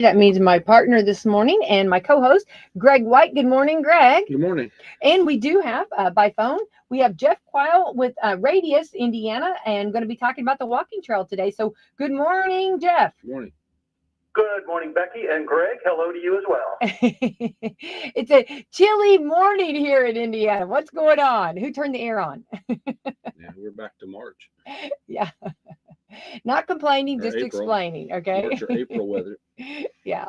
That means my partner this morning and my co-host, Greg White. Good morning, Greg. Good morning. And we do have by phone, we have Jeff Quile with Radius, Indiana, and going to be talking about the walking trail today. So good morning, Jeff. Good morning. Good morning, Becky and Greg. Hello to you as well. It's a chilly morning here in Indiana. What's going on? Who turned the air on? Yeah, we're back to March. Yeah. Not complaining, Or just April. explaining, okay? March or April weather. Yeah.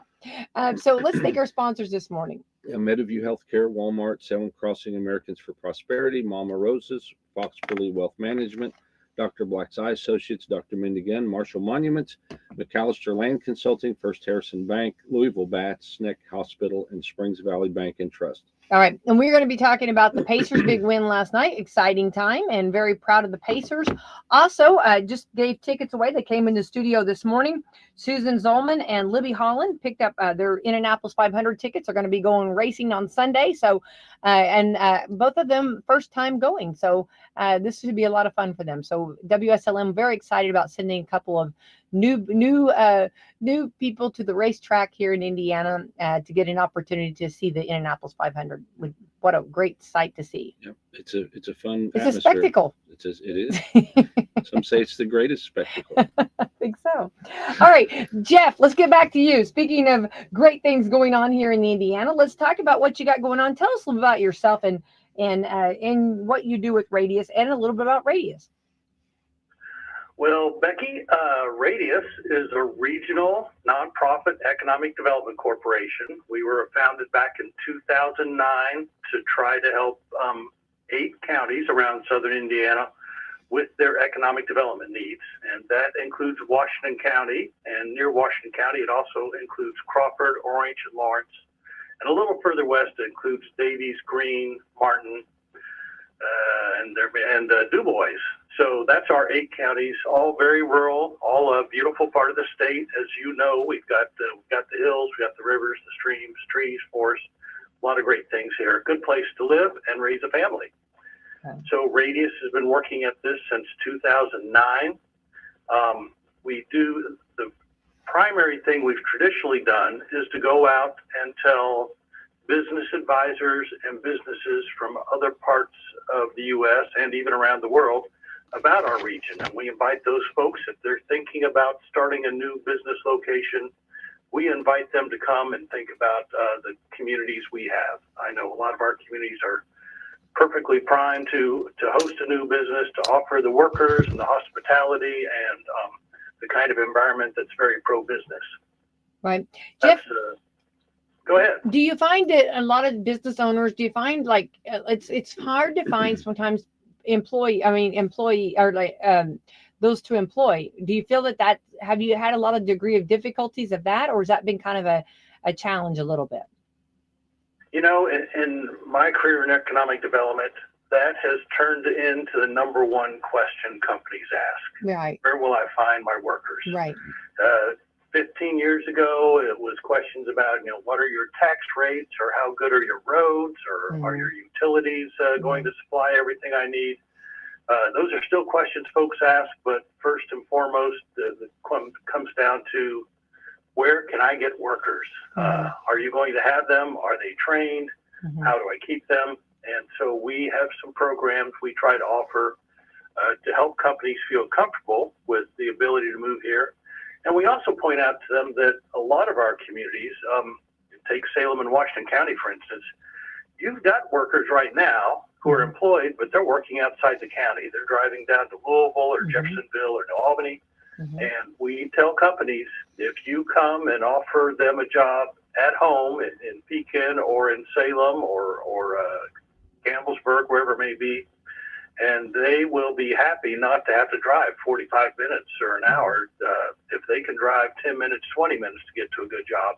So let's thank our sponsors this morning. Meadowview Healthcare, Walmart, Salem Crossing Americans for Prosperity, Mama Rosa's, Fox Burley Wealth Management, Dr. Black's Eye Associates, Dr. Mindigan, Marshall Monuments, McAllister Land Consulting, First Harrison Bank, Louisville Bats, Sneck Hospital, and Springs Valley Bank and Trust. All right. And we're going to be talking about the Pacers' big win last night. Exciting time and very proud of the Pacers. Also, just gave tickets away. They came in the studio this morning. Susan Zollman and Libby Holland picked up their Indianapolis 500 tickets. Are going to be going racing on Sunday. So, both of them first time going. So this should be a lot of fun for them. So WSLM very excited about sending a couple of new people to the racetrack here in Indiana to get an opportunity to see the Indianapolis 500. What a great sight to see! Yep, it's a fun. It's atmosphere. a spectacle. It is. Some say it's the greatest spectacle. I think so. All right, Jeff, let's get back to you. Speaking of great things going on here in Indiana, let's talk about what you got going on. Tell us a little about yourself and what you do with Radius, and a little bit about Radius. Well, Becky, Radius is a regional nonprofit economic development corporation. We were founded back in 2009 to try to help 8 counties around southern Indiana with their economic development needs. And that includes Washington County. And near Washington County, it also includes Crawford, Orange, and Lawrence. And a little further west, it includes Davies, Greene, Martin, and Du Bois. So that's our 8 counties, all very rural, all a beautiful part of the state. As you know, we've got the hills, we've got the rivers, the streams, trees, forests, a lot of great things here. A good place to live and raise a family. Okay. So Radius has been working at this since 2009. We do the primary thing we've traditionally done is to go out and tell business advisors and businesses from other parts of the U.S. and even around the world about our region. And we invite those folks, if they're thinking about starting a new business location, we invite them to come and think about the communities we have. I know a lot of our communities are perfectly primed to host a new business, to offer the workers and the hospitality and the kind of environment that's very pro-business. Right. Jeff, go ahead. Do you find that a lot of business owners, do you find like it's hard to find sometimes employee or like those to employ? Do you feel that have you had a lot of degree of difficulties of that, or has that been kind of a challenge a little bit? You know, in my career in economic development, that has turned into the number one question companies ask. Right. Where will I find my workers? Right. 15 years ago, it was questions about, what are your tax rates, or how good are your roads, or are your utilities going to supply everything I need? Those are still questions folks ask, but first and foremost, it comes down to where can I get workers? Are you going to have them? Are they trained? How do I keep them? And so we have some programs we try to offer to help companies feel comfortable with the ability to move here. And we also point out to them that a lot of our communities, take Salem and Washington County, for instance, you've got workers right now who are employed, but they're working outside the county. They're driving down to Louisville or Jeffersonville or to Albany. And we tell companies, if you come and offer them a job at home in Pekin or in Salem or Gamblesburg, wherever it may be, and they will be happy not to have to drive 45 minutes or an hour. If they can drive 10 minutes, 20 minutes to get to a good job,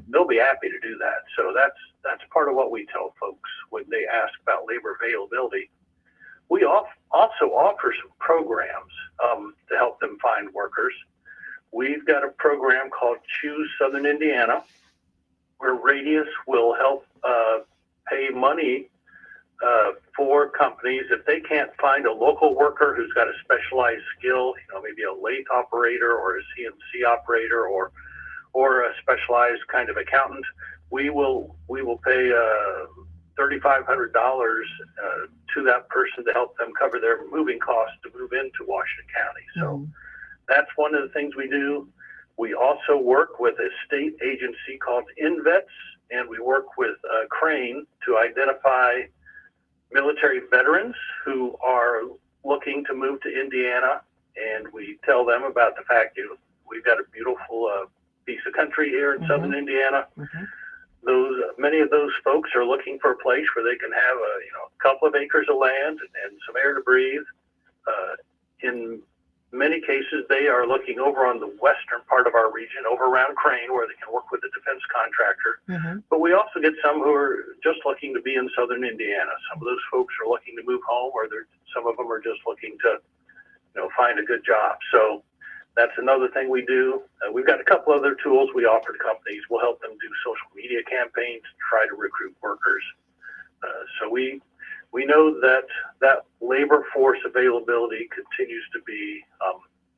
they'll be happy to do that. So that's part of what we tell folks when they ask about labor availability. We also offer some programs to help them find workers. We've got a program called Choose Southern Indiana, where Radius will help pay money for companies if they can't find a local worker who's got a specialized skill, maybe a lathe operator or a CNC operator or or a specialized kind of accountant, we will pay $3,500 to that person to help them cover their moving costs to move into Washington County. So that's one of the things we do. We also work with a state agency called InVets, and we work with Crane to identify military veterans who are looking to move to Indiana, and we tell them about the fact that we've got a beautiful piece of country here in southern Indiana. Many of those folks are looking for a place where they can have a couple of acres of land and some air to breathe. In many cases, they are looking over on the western part of our region, over around Crane, where they can work with a defense contractor. But we also get some who are just looking to be in southern Indiana. Some of those folks are looking to move home, or some of them are just looking to find a good job. So that's another thing we do. We've got a couple other tools we offer to companies. We'll help them do social media campaigns to try to recruit workers. So we know that labor force availability continues to be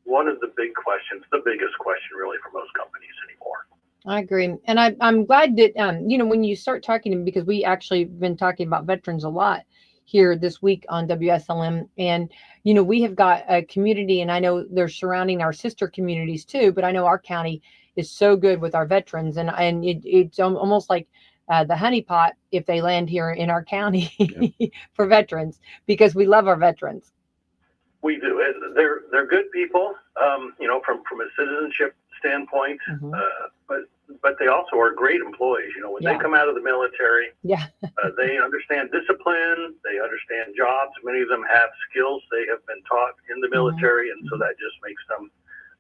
one of the big questions, the biggest question really for most companies anymore. I agree. And I'm glad that, when you start talking, because we actually been talking about veterans a lot here this week on WSLM. And, we have got a community, and I know they're surrounding our sister communities too, but I know our county is so good with our veterans, and it's almost like the honeypot if they land here in our county for veterans, because we love our veterans. We do. They're good people, from a citizenship standpoint, but they also are great employees. When they come out of the military, they understand discipline, they understand jobs. Many of them have skills they have been taught in the military, and so that just makes them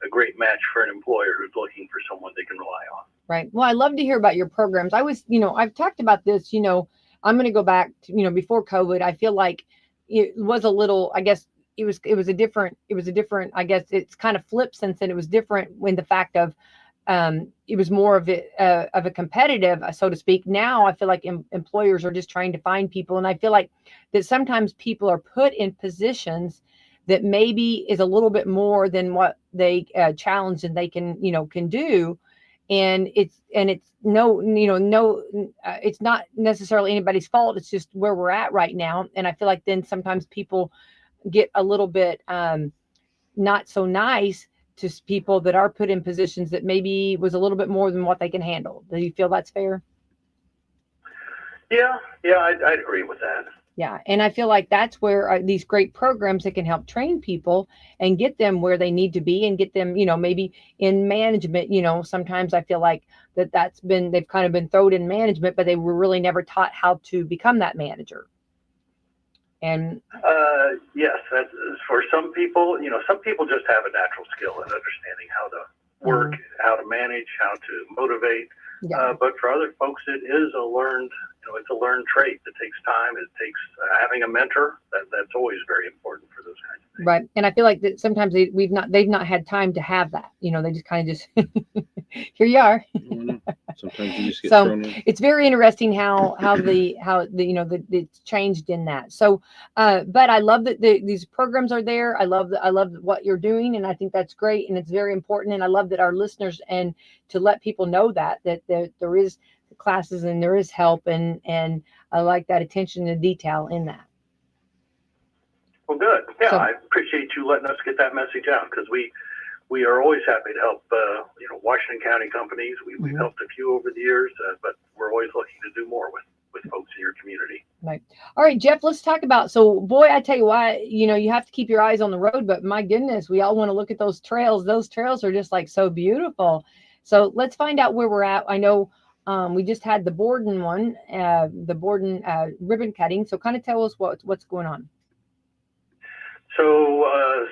a great match for an employer who's looking for someone they can rely on. Right. Well, I love to hear about your programs. I was, I've talked about this, I'm going to go back to, before COVID. I feel like it was a little, I guess, it was a different, I guess it's kind of flipped since then. It was different when the fact of, it was more of a competitive, so to speak. Now I feel like employers are just trying to find people. And I feel like that sometimes people are put in positions that maybe is a little bit more than what they challenge and they can do. And it's it's not necessarily anybody's fault. It's just where we're at right now. And I feel like then sometimes people get a little bit not so nice to people that are put in positions that maybe was a little bit more than what they can handle. Do you feel that's fair? Yeah, I'd agree with that. Yeah. And I feel like that's where these great programs that can help train people and get them where they need to be and get them, maybe in management. Sometimes I feel like they've kind of been thrown in management, but they were really never taught how to become that manager. And yes, that's, for some people, some people just have a natural skill in understanding how to work, how to manage, how to motivate. But for other folks, it is a learned trait that takes time. It takes having a mentor. That's always very important for those kinds of things. Right. And I feel like that sometimes they've not had time to have that. They just kind of here you are. Sometimes you just get thrown in. It's very interesting how it's changed in that. So, but I love that these programs are there. I love what you're doing, and I think that's great, and it's very important. And I love that our listeners, and to let people know that there is classes and there is help, and I like that attention to detail in that. Well, good. Yeah, so, I appreciate you letting us get that message out, because we are always happy to help, Washington County companies. We've helped a few over the years, but we're always looking to do more with folks in your community. Right. All right, Jeff, let's talk about, so boy, I tell you why, you have to keep your eyes on the road, but my goodness, we all want to look at those trails. Those trails are just like so beautiful. So let's find out where we're at. I know we just had the Borden one, the Borden ribbon cutting. So kind of tell us what's going on. So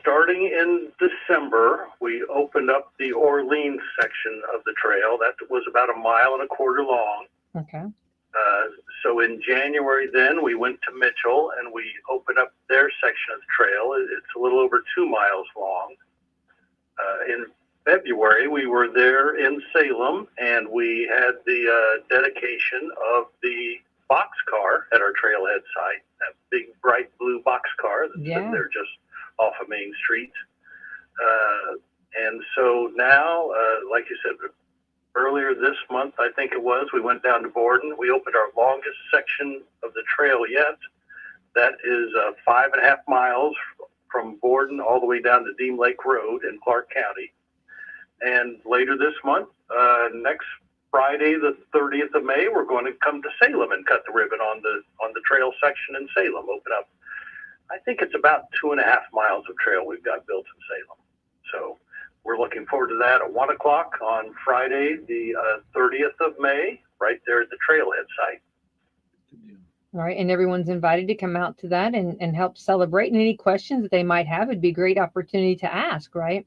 starting in December, we opened up the Orleans section of the trail. That was about 1.25 miles long. Okay. So in January, then we went to Mitchell and we opened up their section of the trail. It's a little over 2 miles long. In February, we were there in Salem, and we had the dedication of the boxcar at our trailhead site, that big bright blue boxcar that's sitting there just off of Main Street. And so now, like you said, earlier this month, I think it was, we went down to Borden. We opened our longest section of the trail yet. That is 5.5 miles from Borden all the way down to Deem Lake Road in Clark County. And later this month, next Friday, the 30th of May, we're going to come to Salem and cut the ribbon on the trail section in Salem. Open up, I think it's about 2.5 miles of trail we've got built in Salem. So we're looking forward to that at 1 o'clock on Friday, the 30th of May, right there at the trailhead site. All right, and everyone's invited to come out to that and help celebrate. And any questions that they might have, it'd be a great opportunity to ask, right?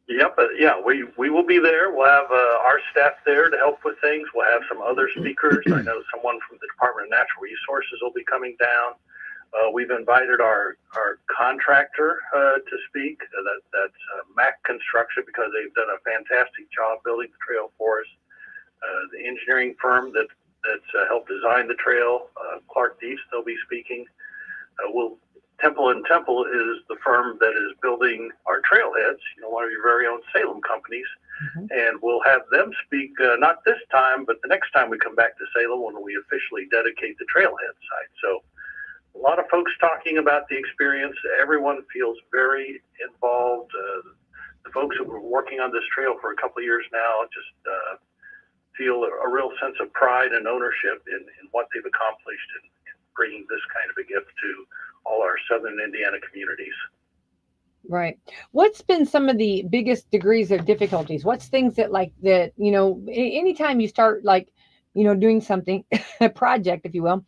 Yep, yeah, we will be there. We'll have our staff there to help with things. We'll have some other speakers. I know someone from the Department of Natural Resources will be coming down. We've invited our contractor to speak. That's Mac Construction, because they've done a fantastic job building the trail for us. The engineering firm that's helped design the trail, Clark Deeps, they'll be speaking. Temple & Temple is the firm that is building our trailheads, one of your very own Salem companies. Mm-hmm. And we'll have them speak, not this time, but the next time we come back to Salem when we officially dedicate the trailhead site. So a lot of folks talking about the experience. Everyone feels very involved. The folks that were working on this trail for a couple of years now just feel a real sense of pride and ownership in what they've accomplished in bringing this kind of a gift to all our southern Indiana communities. Right. What's been some of the biggest degrees of difficulties? What's things that anytime you start doing something, a project, if you will,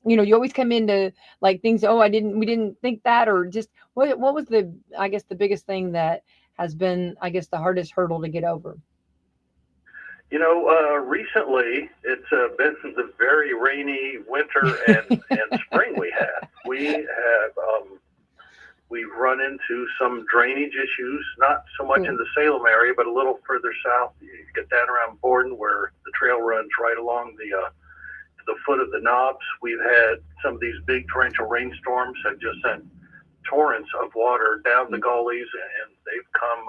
you always come into things, we didn't think that, or just what was the biggest thing that has been, the hardest hurdle to get over? Recently it's been the very rainy winter and spring we had. We've run into some drainage issues, not so much in the Salem area, but a little further south. You get down around Borden where the trail runs right along the foot of the knobs. We've had some of these big torrential rainstorms have just sent torrents of water down the gullies, and they've come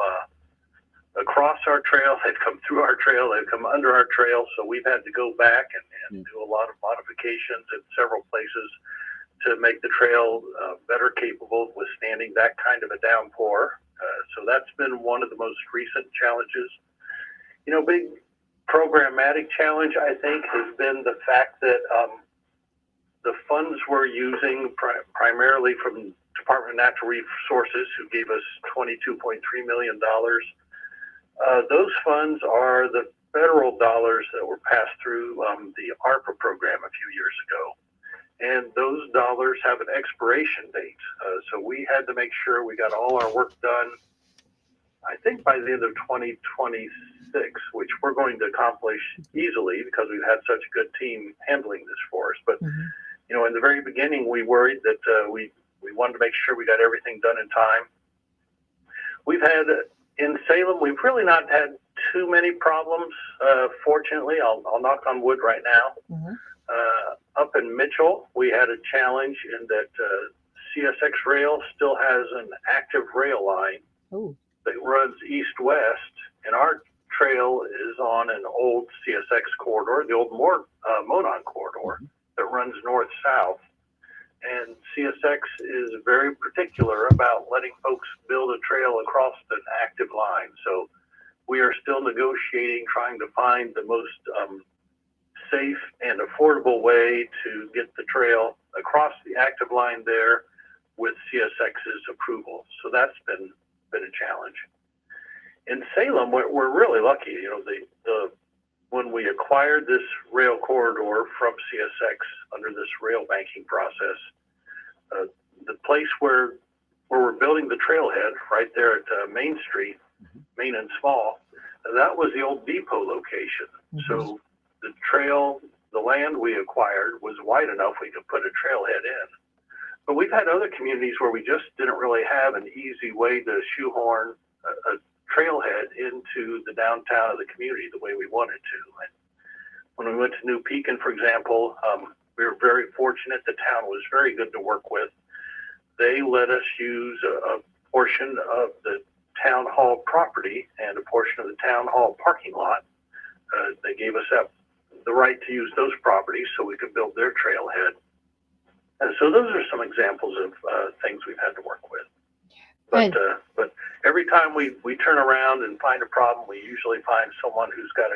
across our trail, they've come through our trail, they've come under our trail. So we've had to go back and do a lot of modifications in several places to make the trail better capable of withstanding that kind of a downpour. So that's been one of the most recent challenges. Big programmatic challenge, I think, has been the fact that the funds we're using primarily from Department of Natural Resources, who gave us $22.3 million. Those funds are the federal dollars that were passed through the ARPA program a few years ago. And those dollars have an expiration date. So we had to make sure we got all our work done, I think by the end of 2026, which we're going to accomplish easily because we've had such a good team handling this for us. But, in the very beginning, we worried that we wanted to make sure we got everything done in time. We've had, in Salem, we've really not had too many problems. Fortunately, I'll knock on wood right now. Up in Mitchell, we had a challenge in that CSX Rail still has an active rail line that runs east-west, and our trail is on an old CSX corridor, the old Monon corridor that runs north-south. And CSX is very particular about letting folks build a trail across an active line. So we are still negotiating, trying to find the most safe and affordable way to get the trail across the active line there with CSX's approval. So that's been a challenge. In Salem, we're really lucky. When we acquired this rail corridor from CSX under this rail banking process, the place where we're building the trailhead right there at Main Street, Main and Small, that was the old depot location. So the trail, the land we acquired was wide enough we could put a trailhead in. But we've had other communities where we just didn't really have an easy way to shoehorn a trailhead into the downtown of the community the way we wanted to. And when we went to New Pekin, for example, we were very fortunate. The town was very good to work with. They let us use a portion of the town hall property and a portion of the town hall parking lot. They gave us the right to use those properties so we could build their trailhead. And so those are some examples of things we've had to work with. But every time we turn around and find a problem, we usually find someone who's got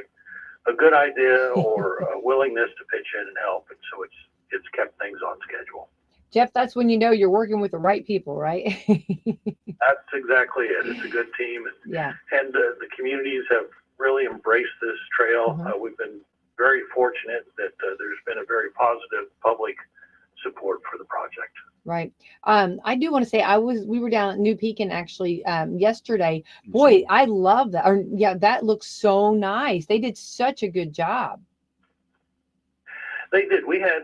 a good idea or a willingness to pitch in and help. And so it's kept things on schedule. Jeff, that's when you know you're working with the right people, right? That's exactly it. It's a good team. Yeah. And the communities have really embraced this trail. Mm-hmm. We've been very fortunate that there's been a very positive public support for the project. Right. I do want to say we were down at New Pekin actually yesterday. Boy, I love that. That looks so nice. They did such a good job. They did. We had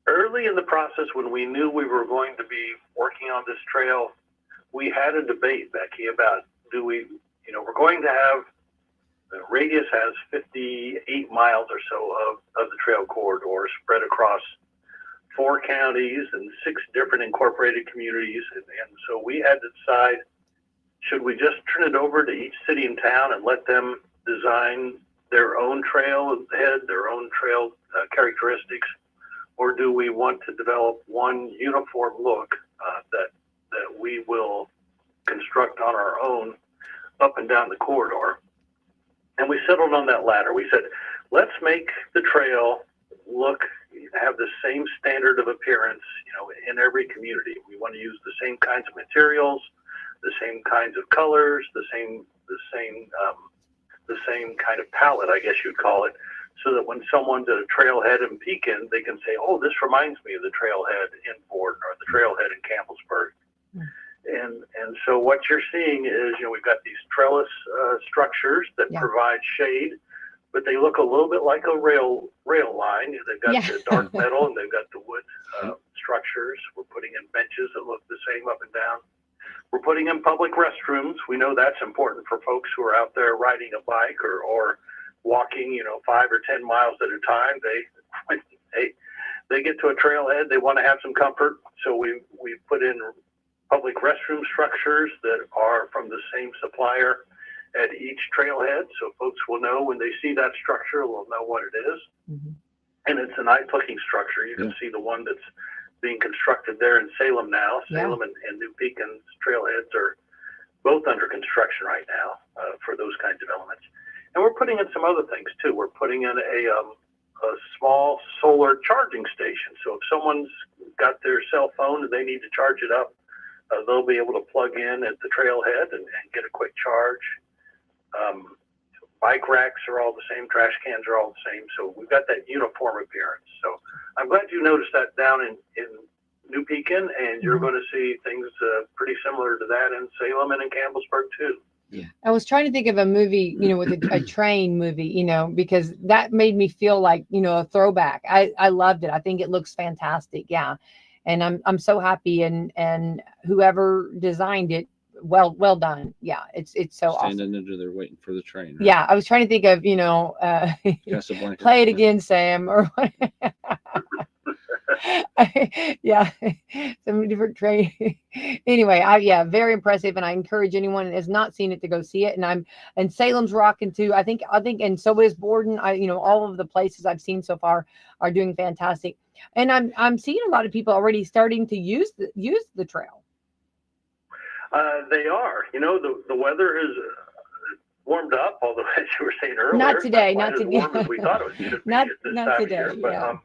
early in the process when we knew we were going to be working on this trail, we had a debate, Becky, about we're going to have, the radius has 58 miles or so of the trail corridor spread across 4 counties and 6 different incorporated communities. And so we had to decide, should we just turn it over to each city and town and let them design their own trailhead, their own trail characteristics, or do we want to develop one uniform look that we will construct on our own up and down the corridor? And we settled on that latter. We said, let's make the trail have the same standard of appearance, in every community. We want to use the same kinds of materials, the same kinds of colors, the same kind of palette, I guess you'd call it, so that when someone's at a trailhead in Pekin, they can say, oh, this reminds me of the trailhead in Borden or the trailhead in Campbellsburg. And so what you're seeing is, we've got these trellis structures that provide shade, but they look a little bit like a rail line. They've got the dark metal and they've got the wood structures. We're putting in benches that look the same up and down. We're putting in public restrooms. We know that's important for folks who are out there riding a bike or walking, 5 or 10 miles at a time. They get to a trailhead, they want to have some comfort. So we put in public restroom structures that are from the same supplier at each trailhead, so folks will know when they see that structure, they'll know what it is. Mm-hmm. And it's a nice-looking structure. You can see the one that's being constructed there in Salem now. Salem and New Pekin's trailheads are both under construction right now for those kinds of elements. And we're putting in some other things too. We're putting in a small solar charging station. So if someone's got their cell phone and they need to charge it up, they'll be able to plug in at the trailhead and get a quick charge. Bike racks are all the same, trash cans are all the same. So we've got that uniform appearance. So I'm glad you noticed that down in New Pekin, and you're going to see things pretty similar to that in Salem and in Campbellsburg too. Yeah. I was trying to think of a movie, with a train movie, because that made me feel like, a throwback. I loved it. I think it looks fantastic. Yeah. And I'm so happy and whoever designed it, well done. Yeah. It's so awesome. Standing under there waiting for the train. Right? Yeah. I was trying to think of, Casablanca. Play it again, Sam, or yeah, some different train. Anyway, very impressive, and I encourage anyone that has not seen it to go see it. And Salem's rocking too. I think, and so is Borden. All of the places I've seen so far are doing fantastic, and I'm seeing a lot of people already starting to use the trail. They are. The weather is warmed up, although as you were saying earlier, not today, not as warm as we thought it should be not at this not time today. of year. But,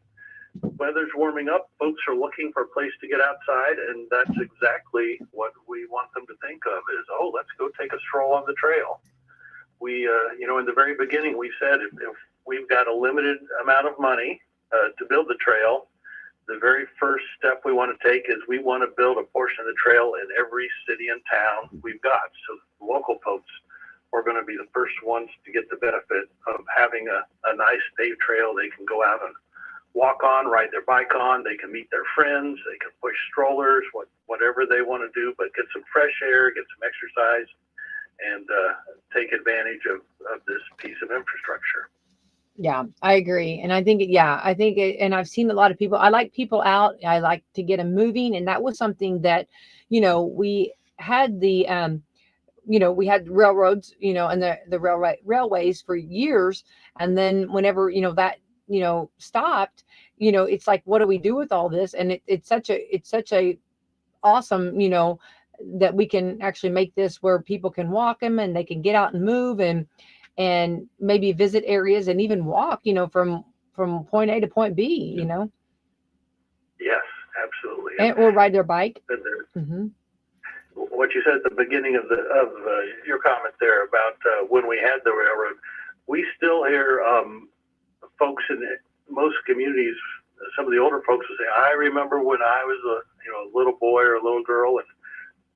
weather's warming up. Folks are looking for a place to get outside, and that's exactly what we want them to think of is, let's go take a stroll on the trail. We, in the very beginning, we said if we've got a limited amount of money to build the trail, the very first step we want to take is we want to build a portion of the trail in every city and town we've got. So the local folks are going to be the first ones to get the benefit of having a nice paved trail they can go out and walk on, ride their bike on. They can meet their friends. They can push strollers, whatever they want to do, but get some fresh air, get some exercise, and take advantage of this piece of infrastructure. Yeah, I agree. And I think, and I've seen a lot of people, I like people out. I like to get them moving. And that was something that, we had we had railroads, and the railways for years. And then whenever, that, stopped, it's like, what do we do with all this? And it's such a awesome, that we can actually make this where people can walk them and they can get out and move and maybe visit areas and even walk, from point A to point B, Yes, absolutely. or ride their bike. Mm-hmm. What you said at the beginning of your comment there about when we had the railroad, we still hear folks in most communities. Some of the older folks will say, "I remember when I was a little boy or a little girl, and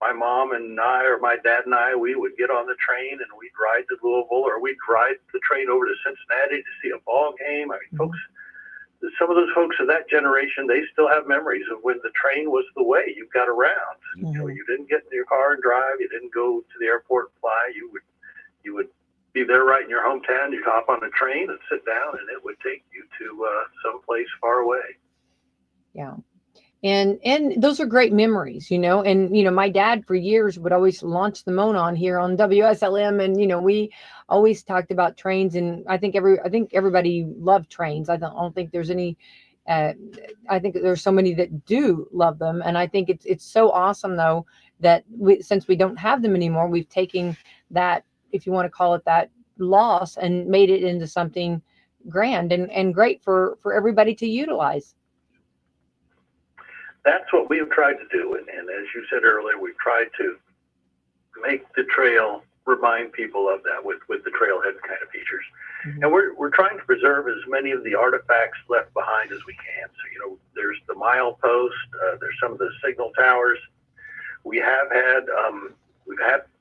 my mom and I, or my dad and I, we would get on the train and we'd ride to Louisville, or we'd ride the train over to Cincinnati to see a ball game." I mean, Mm-hmm. folks. Some of those folks of that generation, they still have memories of when the train was the way you got around. Mm-hmm. You didn't get in your car and drive. You didn't go to the airport and fly. You would be there right in your hometown. You'd hop on a train and sit down, and it would take you to someplace far away. Yeah. And those are great memories, and, my dad for years would always launch the moan on here on WSLM. And, we always talked about trains, and I think everybody loved trains. I don't think there's any, I think there's so many that do love them. And I think it's so awesome though, that since we don't have them anymore, we've taken that, if you want to call it that, loss and made it into something grand and great for everybody to utilize. That's what we've tried to do. And as you said earlier, we've tried to make the trail remind people of that with the trailhead kind of features. Mm-hmm. And we're trying to preserve as many of the artifacts left behind as we can. So, there's the milepost, there's some of the signal towers. We've had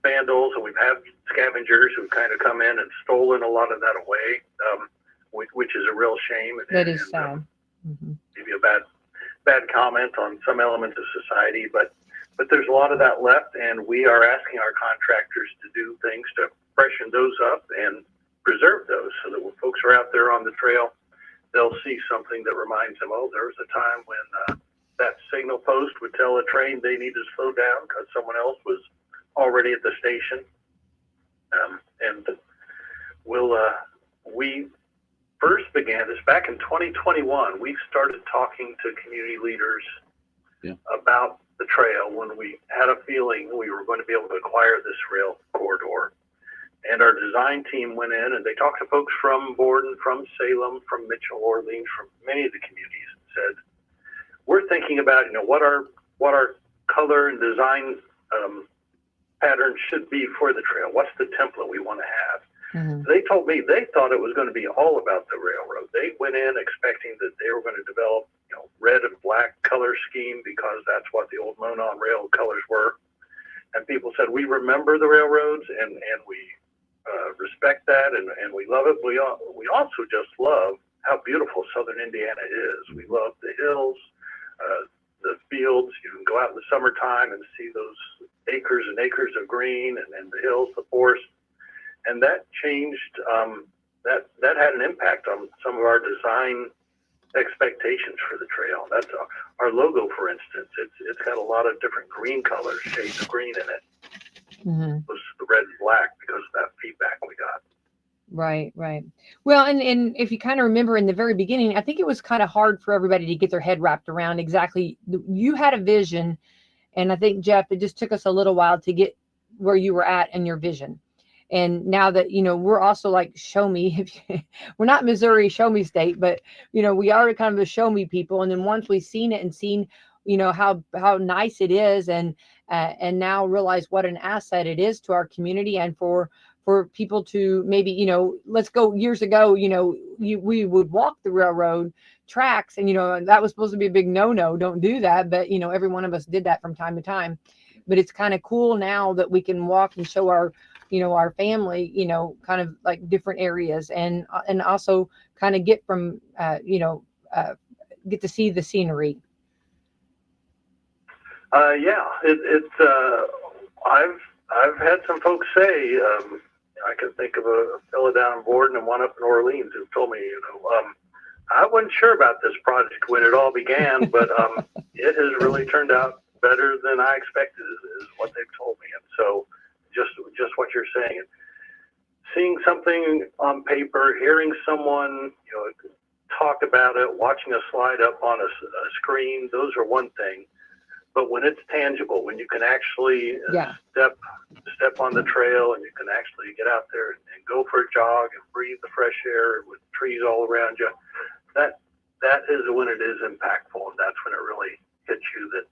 vandals, and we've had scavengers who've kind of come in and stolen a lot of that away, which is a real shame. That is sad. Mm-hmm. Maybe a bad comment on some elements of society, but there's a lot of that left, and we are asking our contractors to do things to freshen those up and preserve those, so that when folks are out there on the trail, they'll see something that reminds them, oh, there was a time when that signal post would tell a train they needed to slow down because someone else was already at the station. And we first began this back in 2021. We started talking to community leaders about the trail when we had a feeling we were going to be able to acquire this rail corridor. And our design team went in and they talked to folks from Borden, from Salem, from Mitchell, Orleans, from many of the communities, and said, we're thinking about what our color and design pattern should be for the trail. What's the template we want to have? Mm-hmm. They told me they thought it was going to be all about the railroad. They went in expecting that they were going to develop, red and black color scheme because that's what the old Monon rail colors were. And people said, we remember the railroads and we respect that and we love it. We also just love how beautiful Southern Indiana is. We love the hills, the fields. You can go out in the summertime and see those acres and acres of green and the hills, the forest. And that changed, that had an impact on some of our design expectations for the trail. That's our logo, for instance. It's got a lot of different green colors, shades of green in it. Mm-hmm. It was the red and black because of that feedback we got. Right. Well, and if you kind of remember in the very beginning, I think it was kind of hard for everybody to get their head wrapped around exactly. You had a vision, and I think, Jeff, it just took us a little while to get where you were at in your vision. And now that, we're also like, show me, we're not Missouri show me state, but, we are kind of a show me people. And then once we've seen it and seen, how nice it is and now realize what an asset it is to our community and for people to maybe, let's go years ago, we would walk the railroad tracks and, that was supposed to be a big no, don't do that. But, every one of us did that from time to time. But it's kind of cool now that we can walk and show our family, kind of like different areas and also kind of get from, get to see the scenery. I've had some folks say, I can think of a fellow down in Borden and one up in Orleans who told me, I wasn't sure about this project when it all began, but it has really turned out better than I expected is what they've told me. And so just what you're saying. Seeing something on paper, hearing someone, talk about it, watching a slide up on a screen, those are one thing. But when it's tangible, when you can actually step on the trail and you can actually get out there and go for a jog and breathe the fresh air with trees all around you, that is when it is impactful, and that's when it really hits you that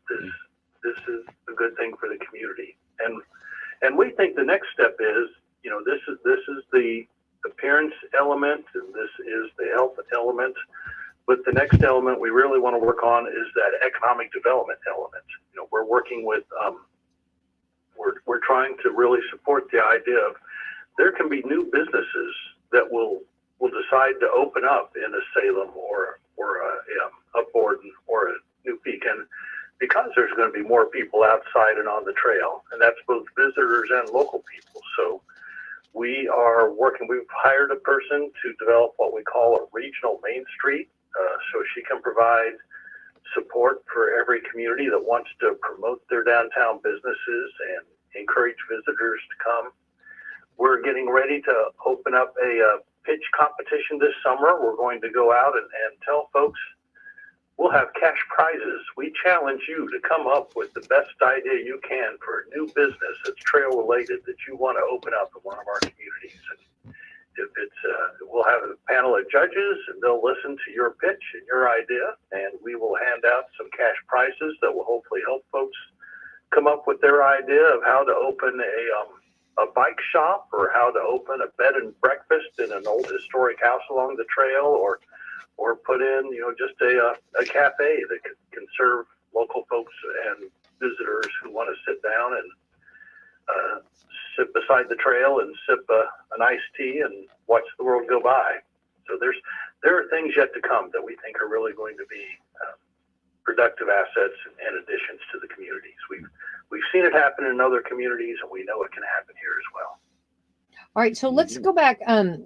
this is a good thing for the community. And we think the next step is, this is the appearance element, and this is the health element. But the next element we really want to work on is that economic development element. We're working with, we're trying to really support the idea of there can be new businesses that will decide to open up in a Salem or a Borden or a New Pekin, because there's going to be more people outside and on the trail, and that's both visitors and local people. So we are working, we've hired a person to develop what we call a regional Main Street, so she can provide support for every community that wants to promote their downtown businesses and encourage visitors to come. We're getting ready to open up a pitch competition this summer. We're going to go out and tell folks we'll have cash prizes. We challenge you to come up with the best idea you can for a new business that's trail related that you want to open up in one of our communities. And if it's, we'll have a panel of judges, and they'll listen to your pitch and your idea, and we will hand out some cash prizes that will hopefully help folks come up with their idea of how to open a bike shop, or how to open a bed and breakfast in an old historic house along the trail, or put in, just a cafe that can serve local folks and visitors who want to sit down and sit beside the trail and sip an iced tea and watch the world go by. So there are things yet to come that we think are really going to be productive assets and additions to the communities. We've seen it happen in other communities, and we know it can happen here as well. All right, so let's go back. I'm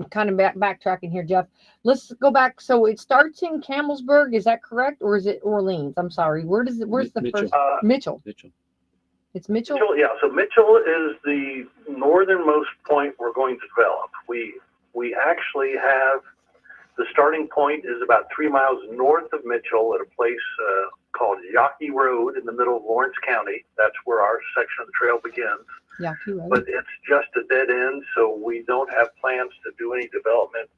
kind of backtracking here, Jeff. Let's go back. So it starts in Campbellsburg, is that correct, or is it Orleans? I'm sorry. Where's the Mitchell. first? Mitchell. It's Mitchell. Yeah. So Mitchell is the northernmost point we're going to develop. We actually have the starting point is about 3 miles north of Mitchell at a place called Yawkey Road in the middle of Lawrence County. That's where our section of the trail begins. Yawkey Road. But it's just a dead end, so we don't have plans to do any development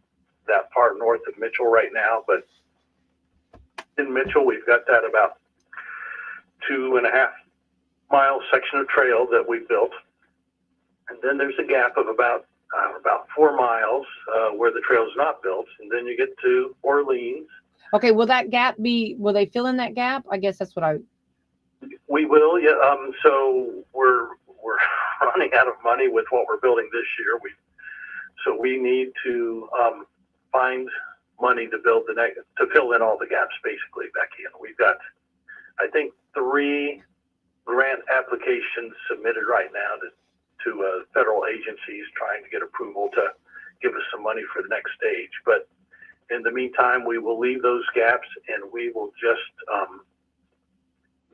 that far north of Mitchell right now. But in Mitchell, we've got that about 2.5 mile section of trail that we built. And then there's a gap of about 4 miles where the trail is not built. And then you get to Orleans. Okay, will they fill in that gap? I guess that's what We will, yeah. So we're running out of money with what we're building this year. So we need to find money to fill in all the gaps, basically, Becky. And we've got, I think, 3 grant applications submitted right now to federal agencies trying to get approval to give us some money for the next stage. But in the meantime, we will leave those gaps, and we will just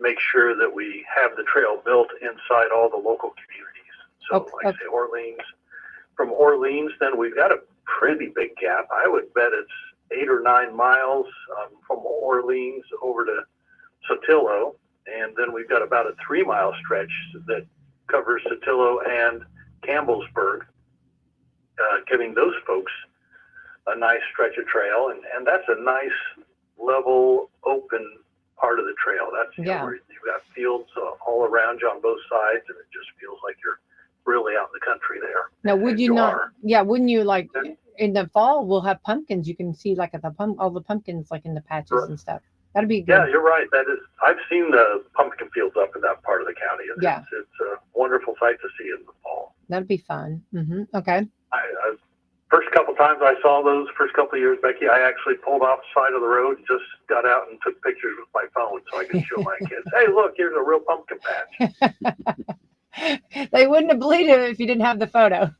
make sure that we have the trail built inside all the local communities. So like I say, Orleans. From Orleans, then we've got a pretty big gap. I would bet it's 8 or 9 miles from Orleans over to Sotillo. And then we've got about a 3 mile stretch that covers Sotillo and Campbellsburg, giving those folks a nice stretch of trail. And that's a nice, level, open part of the trail. That's where you've got fields all around you on both sides, and it just feels like you're really out in the country there. Now, wouldn't you like in the fall we'll have pumpkins? You can see like all the pumpkins like in the patches and stuff. That'd be good. Yeah, you're right. I've seen the pumpkin fields up in that part of the county. It's a wonderful sight to see in the fall. That'd be fun. Okay. First couple times I saw those, first couple of years, Becky, I actually pulled off the side of the road and just got out and took pictures with my phone so I could show my kids, hey, look, here's a real pumpkin patch. They wouldn't have believed it if you didn't have the photo.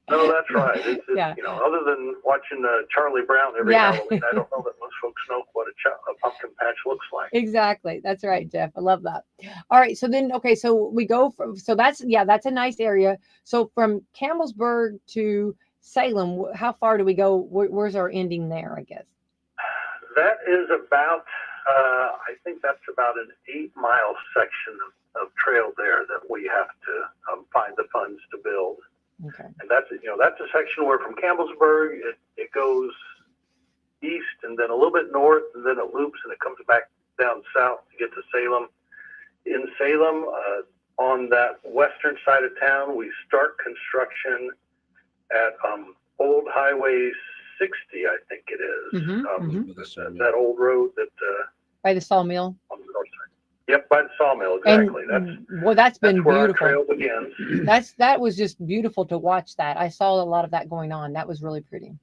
No, that's right. It's Yeah. other than watching Charlie Brown every Yeah. Halloween, I don't know that most folks know what a pumpkin patch looks like. Exactly. That's right, Jeff. I love that. All right. So then, okay. So we go from, so that's a nice area. So from Campbellsburg to Salem, how far do we go? Where's our ending there, I guess? That is about, I think that's about an 8-mile section of trail there that we have to find the funds to build. Okay. And that's a section where from Campbellsburg, it goes east and then a little bit north, and then it loops and it comes back down south to get to Salem. In Salem, on that western side of town, we start construction at Old Highway 60, I think it is. That old road that By the sawmill. on the north side. Yep, by the sawmill, exactly. That's been that's where beautiful. Our trail begins. That was just beautiful to watch that. I saw a lot of that going on. That was really pretty.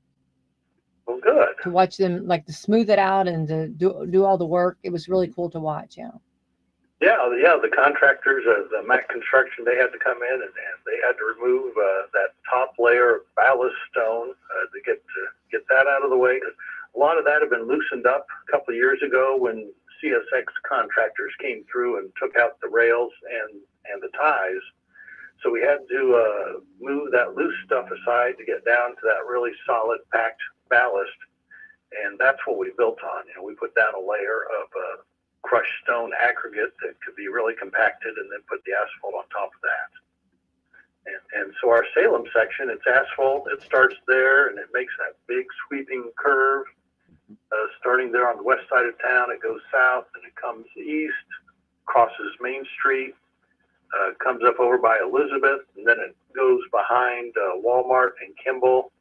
Well, good. To watch them, like, to smooth it out and to do all the work. It was really cool to watch. Yeah. Yeah. The contractors, the Mac Construction, they had to come in and they had to remove that top layer of ballast stone to get that out of the way. A lot of that had been loosened up a couple of years ago when CSX contractors came through and took out the rails and the ties. So we had to move that loose stuff aside to get down to that really solid packed ballast. And that's what we built on. We put down a layer of crushed stone aggregate that could be really compacted and then put the asphalt on top of that. And so our Salem section, it's asphalt. It starts there and it makes that big sweeping curve. Starting there on the west side of town, it goes south and it comes east, crosses Main Street, comes up over by Elizabeth, and then it goes behind Walmart and Kimball,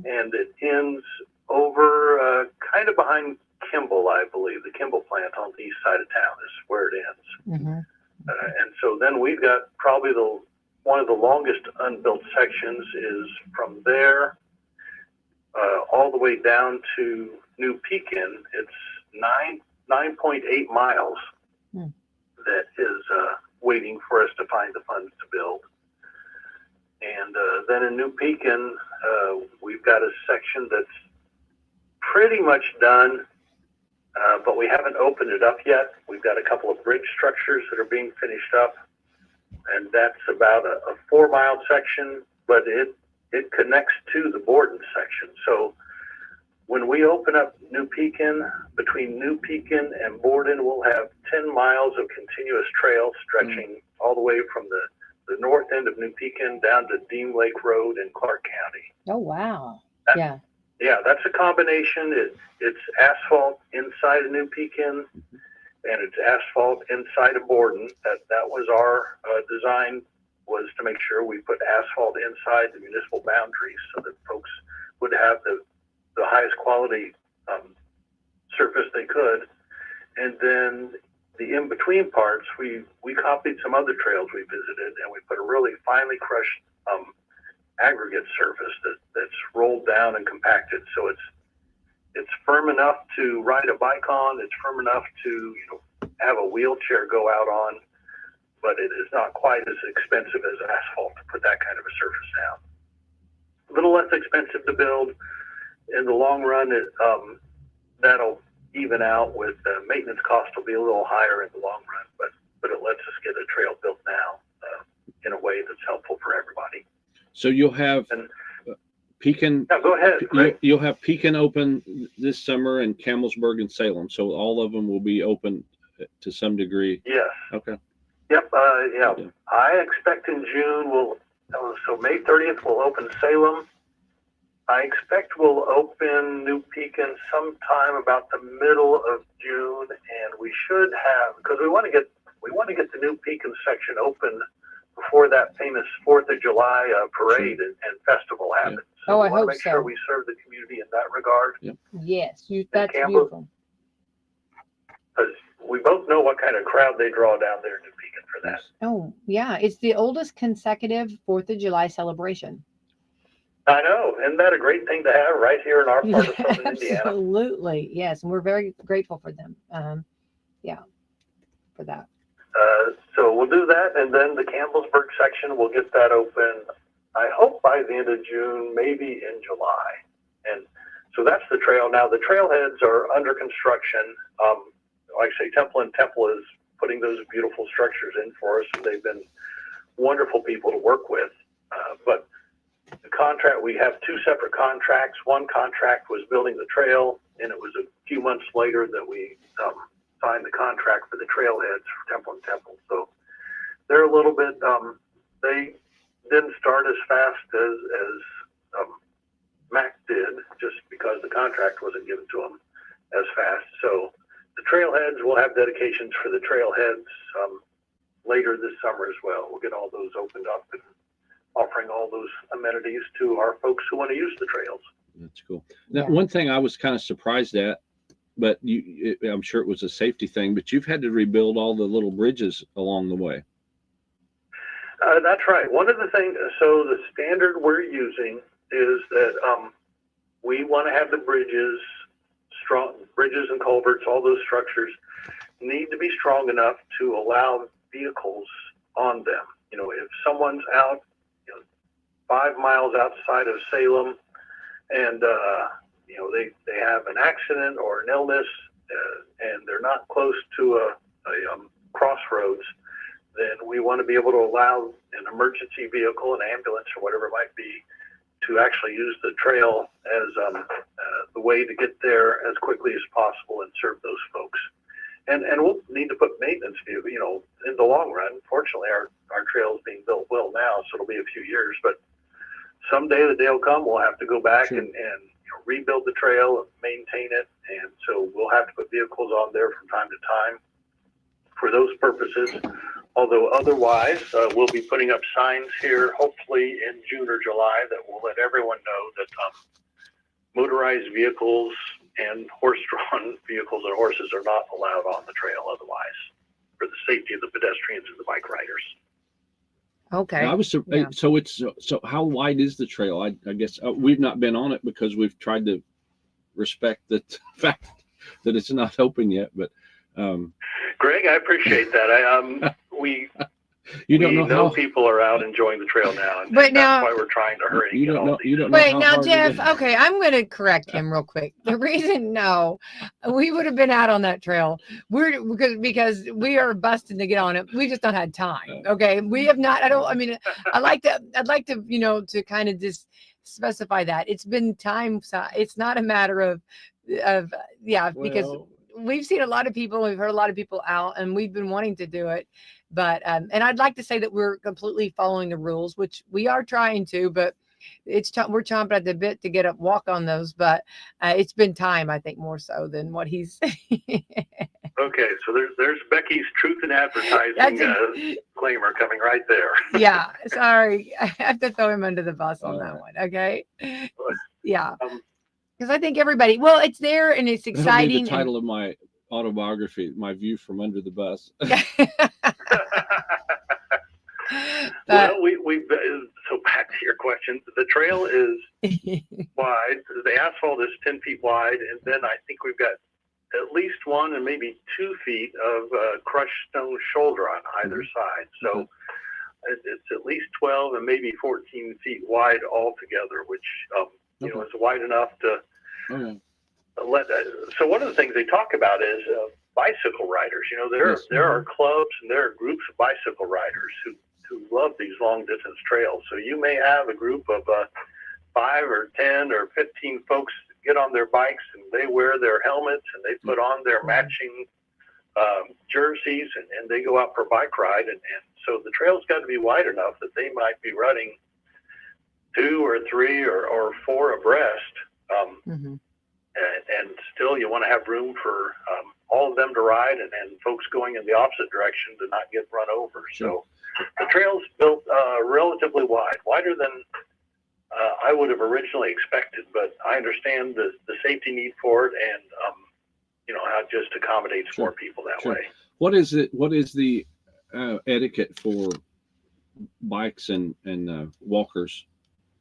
and it ends over kind of behind Kimball, I believe. The Kimball plant on the east side of town is where it ends. And so then we've got probably one of the longest unbuilt sections is from there all the way down to New Pekin. It's 9.8 miles that is waiting for us to find the funds to build. And then in New Pekin, we've got a section that's pretty much done, but we haven't opened it up yet. We've got a couple of bridge structures that are being finished up, and that's about a 4-mile section, but it connects to the Borden section. So when we open up New Pekin, between New Pekin and Borden, we'll have 10 miles of continuous trail stretching all the way from the north end of New Pekin down to Dean Lake Road in Clark County. Oh, wow. Yeah, that's a combination. It's asphalt inside of New Pekin, and it's asphalt inside of Borden. That was our design, was to make sure we put asphalt inside the municipal boundaries so that folks would have the highest quality surface they could. And then the in-between parts, we copied some other trails we visited, and we put a really finely crushed aggregate surface that's rolled down and compacted. So it's firm enough to ride a bike on. It's firm enough to have a wheelchair go out on, but it is not quite as expensive as asphalt to put that kind of a surface down. A little less expensive to build. In the long run, that'll even out with maintenance costs will be a little higher in the long run, but it lets us get a trail built now in a way that's helpful for everybody. So you'll have Pekin. Yeah, go ahead. You'll have Pekin open this summer and Campbellsburg and Salem. So all of them will be open to some degree. Yes. Okay. Yep. Yeah. I expect in June so May 30th we'll open Salem. I expect we'll open New Pekin sometime about the middle of June, and we should have, because we want to get the New Pekin section open before that famous 4th of July parade and festival happens. Yeah. So I hope make sure we serve the community in that regard. Yep. Yes, that's beautiful. Because we both know what kind of crowd they draw down there in New Pekin for that. Oh, yeah. It's the oldest consecutive 4th of July celebration. I know. Isn't that a great thing to have right here in our part of Southern Indiana? Absolutely. Yes. And we're very grateful for them. For that. So we'll do that, and then the Campbellsburg section, we'll get that open, I hope by the end of June, maybe in July. And so that's the trail. Now the trailheads are under construction. Like I say, Temple and Temple is putting those beautiful structures in for us, and they've been wonderful people to work with. But the contract, we have two separate contracts. One contract was building the trail, and it was a few months later that we signed the contract for the trailheads for Temple and Temple. So they're a little bit, they didn't start as fast as Mac did, just because the contract wasn't given to them as fast. So the trailheads, we'll have dedications for the trailheads later this summer as well. We'll get all those opened up and offering all those amenities to our folks who want to use the trails. That's cool. Now, one thing I was kind of surprised at, but I'm sure it was a safety thing, but you've had to rebuild all the little bridges along the way. That's right. One of the things, so the standard we're using is that we want to have the bridges, strong bridges and culverts, all those structures need to be strong enough to allow vehicles on them. You know, if someone's out, 5 miles outside of Salem and, they have an accident or an illness and they're not close to a crossroads, then we want to be able to allow an emergency vehicle, an ambulance or whatever it might be, to actually use the trail as the way to get there as quickly as possible and serve those folks. And we'll need to put maintenance vehicles, in the long run. Fortunately, our trail is being built well now, so it'll be a few years. But someday the day will come, we'll have to go back and rebuild the trail and maintain it. And so we'll have to put vehicles on there from time to time for those purposes. Although otherwise, we'll be putting up signs here, hopefully in June or July, that will let everyone know that motorized vehicles and horse-drawn vehicles and horses are not allowed on the trail otherwise, for the safety of the pedestrians and the bike riders. Okay. So how wide is the trail? I guess we've not been on it because we've tried to respect the fact that it's not open yet. But Greg, I appreciate that. We know how people are out enjoying the trail now, and that's why we're trying to hurry. You don't know. Wait, now, Jeff. Okay, I'm going to correct him real quick. The reason, we would have been out on that trail. Because we are busting to get on it. We just don't have time. Okay, we have not. I'd like to, to kind of just specify that it's been time. It's not a matter of because we've seen a lot of people, we've heard a lot of people out, and we've been wanting to do it. But, and I'd like to say that we're completely following the rules, which we are trying to, but we're chomping at the bit to get up, walk on those. But it's been time, I think, more so than what he's. Okay, so there's Becky's Truth in Advertising disclaimer coming right there. Yeah, sorry. I have to throw him under the bus on that one. Okay. Yeah. Because I think everybody, it's there and it's exciting. That'll be the title of my autobiography, My View from Under the Bus. Well, so back to your question. The trail is wide. The asphalt is 10 feet wide, and then I think we've got at least 1 and maybe 2 feet of crushed stone shoulder on either side. So it's at least 12 and maybe 14 feet wide altogether, which is wide enough to let. So one of the things they talk about is bicycle riders. There are clubs and there are groups of bicycle riders who love these long distance trails. So you may have a group of 5 or 10 or 15 folks get on their bikes and they wear their helmets and they put on their matching jerseys and they go out for a bike ride. And so the trail's got to be wide enough that they might be running 2 or 3 or 4 abreast. And still you want to have room for all of them to ride and folks going in the opposite direction to not get run over. So the trail's built relatively wide, wider than I would have originally expected, but I understand the safety need for it and, how it just accommodates more people that way. What is the etiquette for bikes and walkers?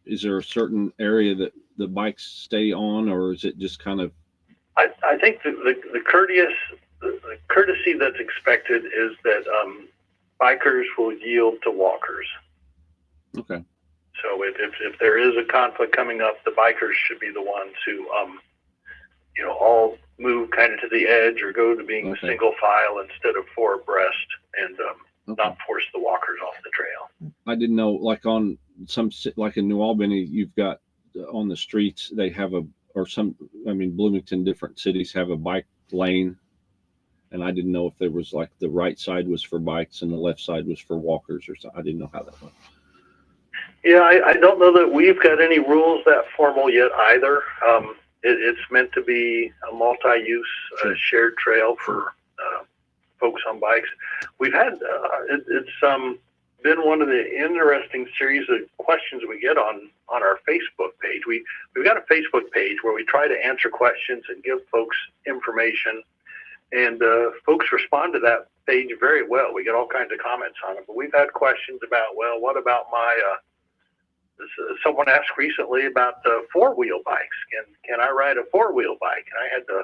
Is there a certain area that the bikes stay on, or is it just kind of? I think the courtesy that's expected is that bikers will yield to walkers. Okay. So if there is a conflict coming up, the bikers should be the ones who, all move kind of to the edge or go to being single file instead of four abreast, and not force the walkers off the trail. I didn't know, like on some, like in New Albany, you've got on the streets, they have Bloomington, different cities have a bike lane. And I didn't know if there was like the right side was for bikes and the left side was for walkers or something. I didn't know how that went. Yeah, I don't know that we've got any rules that formal yet either. It's meant to be a multi-use shared trail for folks on bikes. We've had it's been one of the interesting series of questions we get on our Facebook page. We've got a Facebook page where we try to answer questions and give folks information, and folks respond to that page very well. We get all kinds of comments on it, but we've had questions about, well, what about my someone asked recently about four-wheel bikes. Can I ride a four-wheel bike? And I had to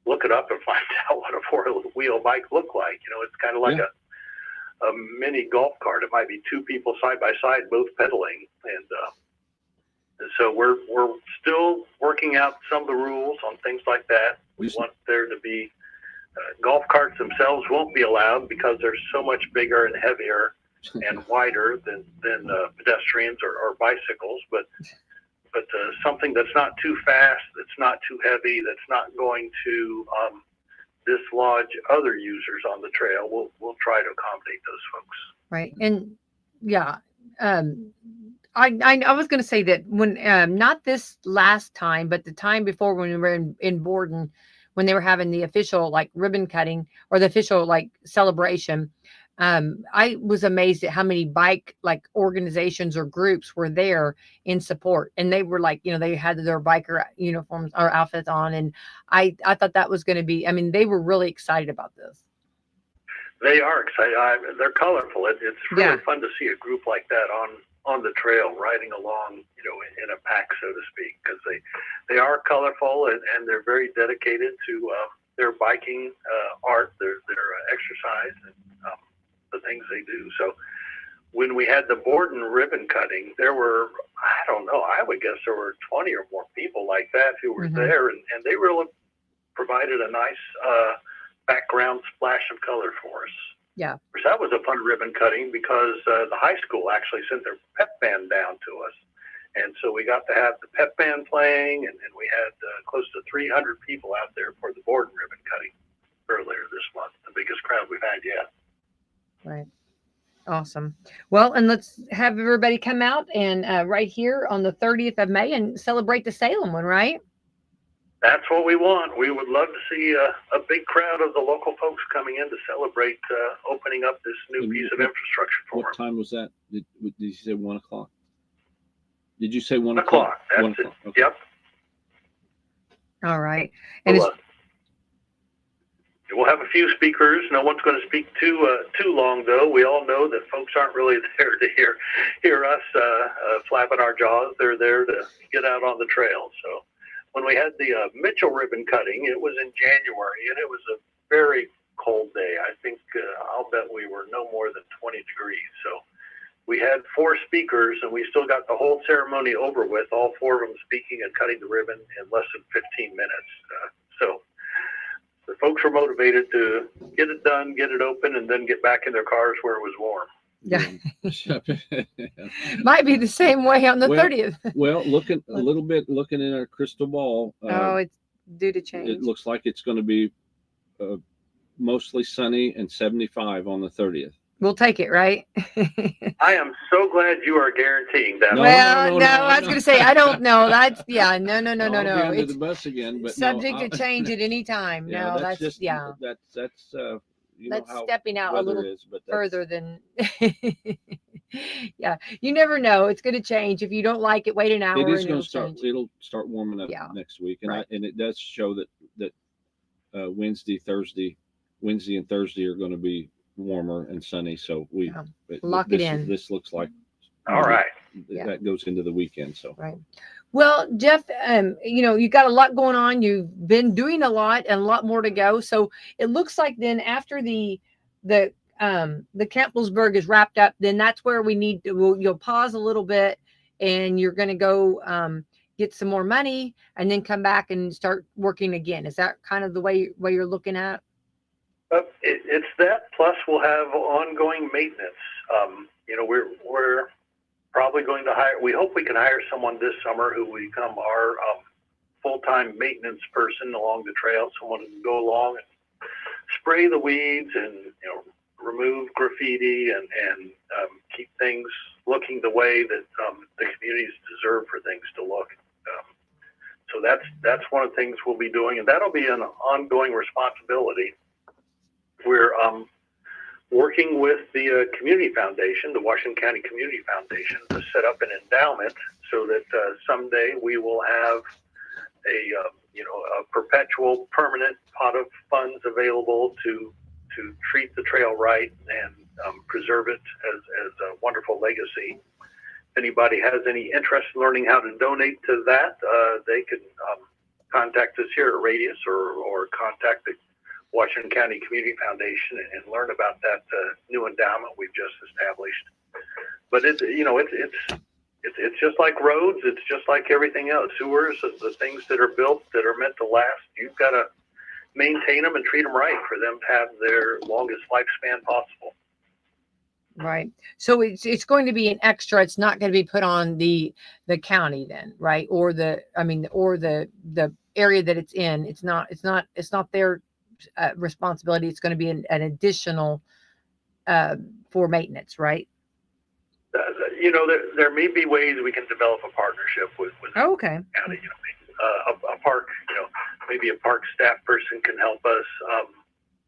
look it up and find out what a four-wheel bike looked like. It's kind of like a mini golf cart. It might be two people side by side, both pedaling. And so we're still working out some of the rules on things like that. We want there to be golf carts themselves won't be allowed because they're so much bigger and heavier and wider than pedestrians or bicycles, but something that's not too fast, that's not too heavy, that's not going to dislodge other users on the trail. We'll try to accommodate those folks. Right. And yeah, I was going to say that when not this last time, but the time before when we were in Borden, when they were having the official like ribbon cutting or the official like celebration. I was amazed at how many bike like organizations or groups were there in support, and they were like, they had their biker uniforms or outfits on, and I thought that was going to be. I mean, they were really excited about this. They are excited. They're colorful. It's really fun to see a group like that on the trail riding along, in a pack, so to speak, because they are colorful and they're very dedicated to their biking art, their exercise, and the things they do. So when we had the Borden ribbon cutting, there were, I don't know, I would guess there were 20 or more people like that who were there, and they really provided a nice background splash of color for us. Yeah. That was a fun ribbon cutting because the high school actually sent their pep band down to us. And so we got to have the pep band playing, and we had close to 300 people out there for the Borden ribbon cutting earlier this month, the biggest crowd we've had yet. Right. Awesome. Well, and let's have everybody come out and right here on the 30th of May and celebrate the Salem one, right? That's what we want. We would love to see a big crowd of the local folks coming in to celebrate opening up this new piece of infrastructure for them. What time was that? Did you say 1 o'clock? Did you say 1 1 o'clock? That's 1 o'clock. it. Okay. Yep. All right. And we'll have a few speakers. No one's going to speak too long, though. We all know that folks aren't really there to hear us flapping our jaws. They're there to get out on the trail. So when we had the Mitchell ribbon cutting, it was in January, and it was a very cold day. I think I'll bet we were no more than 20 degrees. So we had 4 speakers, and we still got the whole ceremony over with, all 4 of them speaking and cutting the ribbon in less than 15 minutes. So the folks were motivated to get it done, get it open, and then get back in their cars where it was warm. Yeah. Might be the same way on the 30th. Well, looking in our crystal ball. It's due to change. It looks like it's going to be mostly sunny and 75 on the 30th. We'll take it, right? I am so glad you are guaranteeing that. No, I was going to say, I don't know. That's, no. I'll be under the bus again, but subject to change at any time. Yeah, that's just, yeah. That's that's stepping out a little further than. Yeah, you never know. It's going to change. If you don't like it, wait an hour. It is going to start. It'll start warming up next week, and right. and it does show that Wednesday and Thursday are going to be warmer and sunny. So we lock it in. This looks like all right. That goes into the weekend. So right. Well, Jeff, you got a lot going on. You've been doing a lot and a lot more to go. So it looks like then after the the Campbellsburg is wrapped up, then that's where we need to, you'll pause a little bit and you're going to go get some more money and then come back and start working again. Is that kind of the way you're looking at? It's that, plus we'll have ongoing maintenance. We're probably going to hire, we hope we can hire someone this summer who will become our full-time maintenance person along the trail, someone who can go along and spray the weeds and remove graffiti and keep things looking the way that the communities deserve for things to look. So that's one of the things we'll be doing, and that'll be an ongoing responsibility. We're working with the Community Foundation, the Washington County Community Foundation, to set up an endowment so that someday we will have a perpetual, permanent pot of funds available to treat the trail right and preserve it as a wonderful legacy. If anybody has any interest in learning how to donate to that, they can contact us here at Radius or contact the Washington County Community Foundation and learn about that new endowment we've just established. But it's just like roads. It's just like everything else. Sewers, the things that are built that are meant to last, you've got to maintain them and treat them right for them to have their longest lifespan possible. Right. So it's going to be an extra. It's not going to be put on the county then, right? Or the area that it's in. It's not their responsibility. It's going to be an additional for maintenance, right? There may be ways we can develop a partnership with okay. the county. A park, maybe a park staff person can help us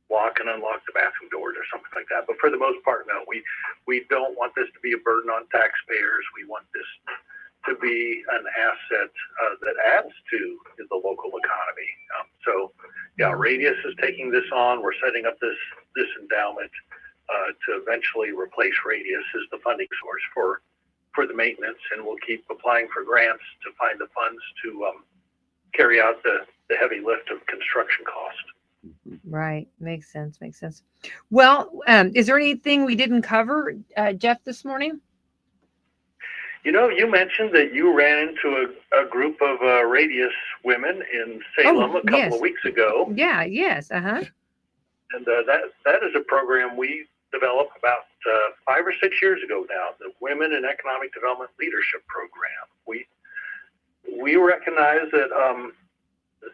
lock and unlock the bathroom doors or something like that. But for the most part, no, we don't want this to be a burden on taxpayers. We want this to be an asset that adds to the local economy. Radius is taking this on. We're setting up this endowment to eventually replace Radius as the funding source for the maintenance, and we'll keep applying for grants to find the funds to carry out the heavy lift of construction cost. Right. Makes sense. Well, is there anything we didn't cover, Jeff, this morning? You mentioned that you ran into a group of Radius women in Salem a couple of weeks ago. Yeah. Yes. Uh-huh. And that is a program we developed about 5 or 6 years ago now, the Women in Economic Development Leadership Program. We recognize that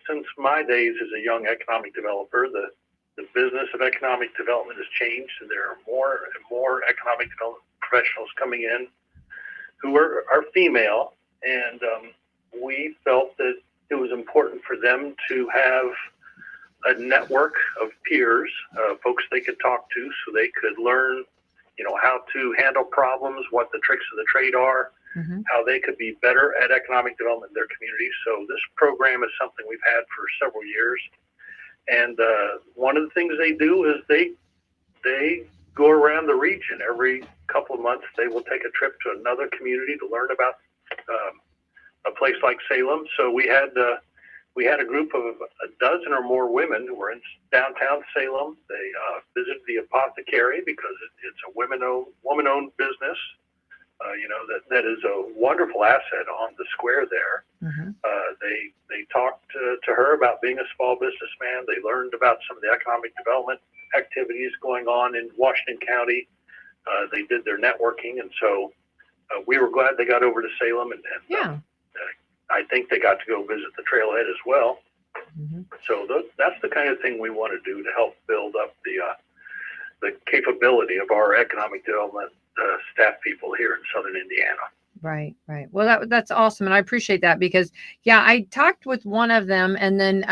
since my days as a young economic developer, the business of economic development has changed, and there are more and more economic development professionals coming in who are female, and we felt that it was important for them to have a network of peers, folks they could talk to so they could learn, how to handle problems, what the tricks of the trade are, mm-hmm. how they could be better at economic development in their communities. So this program is something we've had for several years. And one of the things they do is they go around the region. Every couple of months, they will take a trip to another community to learn about a place like Salem. So we had a group of a dozen or more women who were in downtown Salem. They visited the apothecary because it's a woman-owned business. That is a wonderful asset on the square there. Mm-hmm. They talked to her about being a small businessman. They learned about some of the economic development activities going on in Washington County. They did their networking, and so we were glad they got over to Salem, and I think they got to go visit the trailhead as well. Mm-hmm. So that's the kind of thing we want to do to help build up the capability of our economic development staff people here in Southern Indiana. Right. Well, that's awesome, and I appreciate that because, I talked with one of them, and then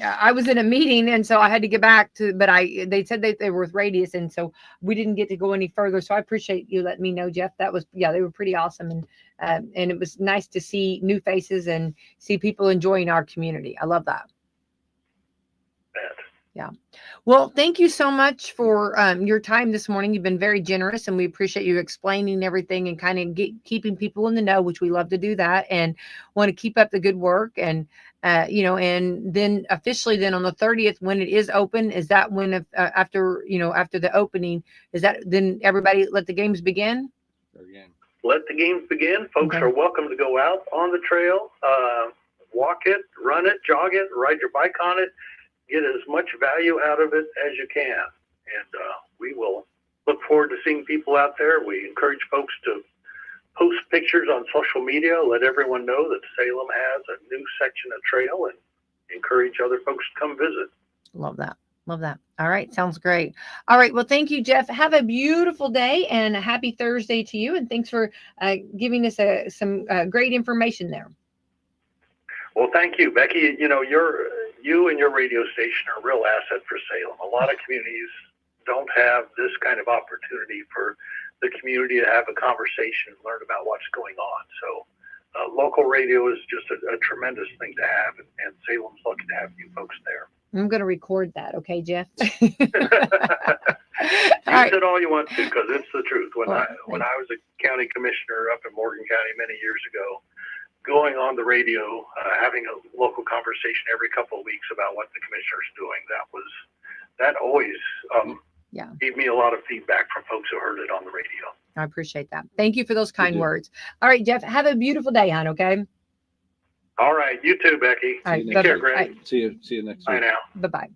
I was in a meeting, and so I had to get back to. But they said they were with Radius, and so we didn't get to go any further. So I appreciate you letting me know, Jeff. That was they were pretty awesome, and it was nice to see new faces and see people enjoying our community. I love that. Well, thank you so much for your time this morning. You've been very generous, and we appreciate you explaining everything and kind of keeping people in the know, which we love to do that, and want to keep up the good work. And and then officially, then on the 30th, when it is open, is that when after the opening, is that then everybody let the games begin? Again. Let the games begin. Folks Okay. are welcome to go out on the trail, walk it, run it, jog it, ride your bike on it. Get as much value out of it as you can. And we will look forward to seeing people out there. We encourage folks to post pictures on social media, let everyone know that Salem has a new section of trail, and encourage other folks to come visit. Love that. Love that. All right. Sounds great. All right. Well, thank you, Jeff. Have a beautiful day and a happy Thursday to you. And thanks for giving us some great information there. Well, thank you, Becky. You and your radio station are a real asset for Salem. A lot of communities don't have this kind of opportunity for the community to have a conversation and learn about what's going on. So local radio is just a tremendous thing to have, and Salem's lucky to have you folks there. I'm going to record that. Okay, Jeff? Use right. it all you want to, because it's the truth. When Well, I was a county commissioner up in Morgan County many years ago, going on the radio, having a local conversation every couple of weeks about what the commissioner's doing, that always gave me a lot of feedback from folks who heard it on the radio. I appreciate that. Thank you for those kind words. All right, Jeff, have a beautiful day, hon, okay? All right, you too, Becky. All right, Take care, Greg. Right. See you next Bye week. now. Bye-bye.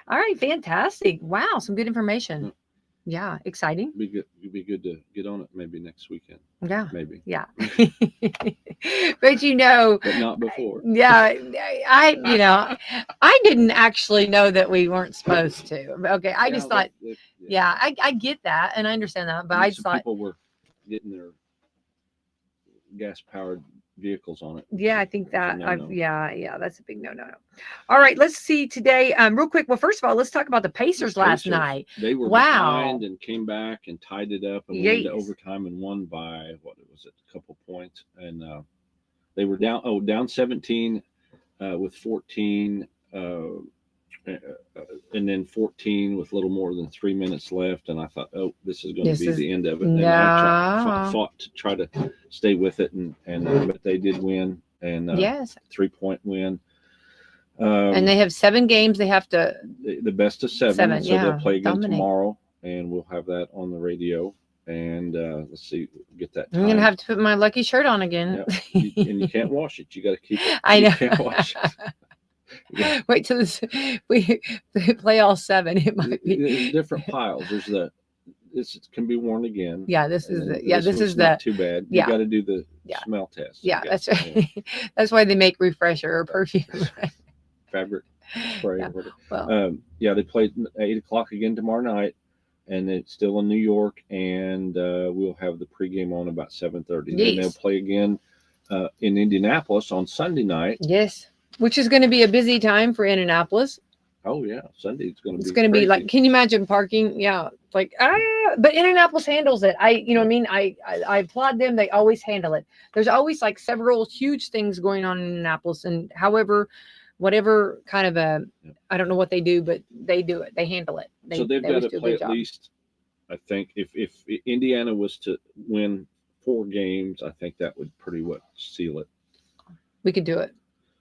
All right, fantastic. Wow, some good information. Yeah, exciting. It'd be good to get on it maybe next weekend. Yeah. Maybe. Yeah. But But not before. yeah, I didn't actually know that we weren't supposed to. Okay, I just thought, I get that and I understand that, but I just thought people were getting their gas-powered vehicles on it. yeah, I think that No. that's a big no. All right, let's see today. Real quick. Well, first of all, let's talk about the Pacers last night. They were behind and came back and tied it up and went into overtime and won by a couple points. And they were down 17 with 14 and then 14 with a little more than 3 minutes left. And I thought, this is going to be the end of it. And I fought to try to stay with it, but they did win, and 3-point win. And they have 7 games. They have to the best of 7. So they'll play again tomorrow, and we'll have that on the radio. And let's see, get that time. I'm gonna have to put my lucky shirt on again. And you can't wash it. You got to keep it. I know. You can't wash it. Yeah. Wait till we play all 7. It might be There's different piles. There's this can be worn again. Yeah, this is not too bad. You got to do the smell test. Yeah, that's right. That's why they make refresher or perfume. Fabric spray. Yeah. Well, they played 8:00 again tomorrow night, and it's still in New York, and we'll have the pregame on about 7:30. Then they'll play again in Indianapolis on Sunday night. Yes. Which is going to be a busy time for Indianapolis. Oh yeah, Sunday it's going to be. It's going to be like, can you imagine parking? Yeah, like but Indianapolis handles it. I applaud them. They always handle it. There's always like several huge things going on in Indianapolis, and whatever kind of I don't know what they do, but they do it. They handle it. So they've got to play at least. I think if Indiana was to win 4 games, I think that would pretty much seal it. We could do it.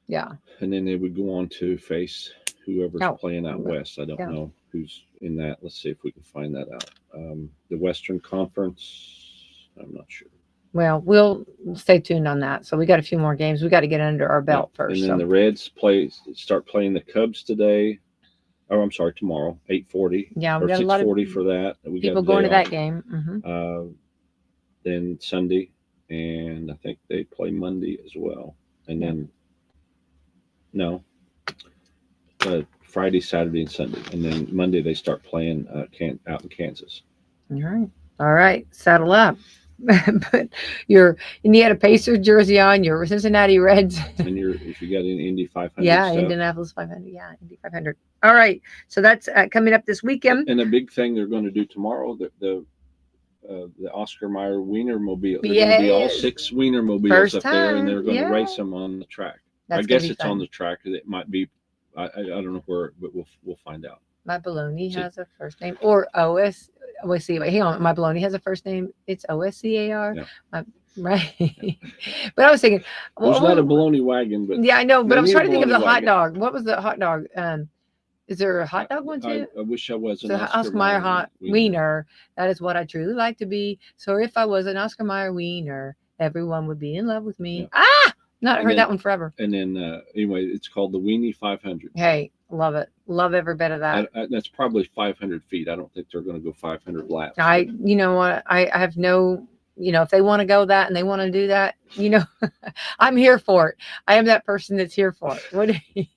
Yeah. And then they would go on to face whoever's playing out west. I don't know who's in that. Let's see if we can find that out. The Western Conference, I'm not sure. Well, we'll stay tuned on that. So we got a few more games. We got to get under our belt first. And then the Reds start playing the Cubs today. Oh, I'm sorry, tomorrow, 8:40. Yeah, we or got a lot of for that. We people got going to that game. Mm-hmm. Then Sunday, and I think they play Monday as well. And then Friday, Saturday, and Sunday, and then Monday they start playing out in Kansas. All right, saddle up. Put your Indiana Pacers jersey on, your Cincinnati Reds, and if you got an Indy 500. Indianapolis 500. Yeah, Indy 500. All right, so that's coming up this weekend. And a big thing they're going to do tomorrow, the Oscar Mayer Wienermobile. There's going to be all 6 Wienermobiles up there, and they're going to race them on the track. I guess it's on the track. It might be I don't know where, but we'll find out. My baloney See. has a first name, or OS. Wait, see, wait, hang on. My baloney has a first name. It's OSCAR. Yeah. Right. But I was thinking, There's not a bologna wagon, but yeah, I know. But I was need a trying to think of the bologna hot wagon. dog. What was the hot dog? Is there a hot dog one too? I wish I was an So Oscar Mayer hot wiener. That is what I truly like to be. So if I was an Oscar Mayer wiener, everyone would be in love with me. Yeah. Not And heard then- that one forever. And then anyway, it's called the Weenie 500. Hey, love it. Love every bit of that. That's probably 500 feet. I don't think they're going to go 500 laps. You know what? I have no, if they want to go that and they want to do that, I'm here for it. I am that person that's here for it.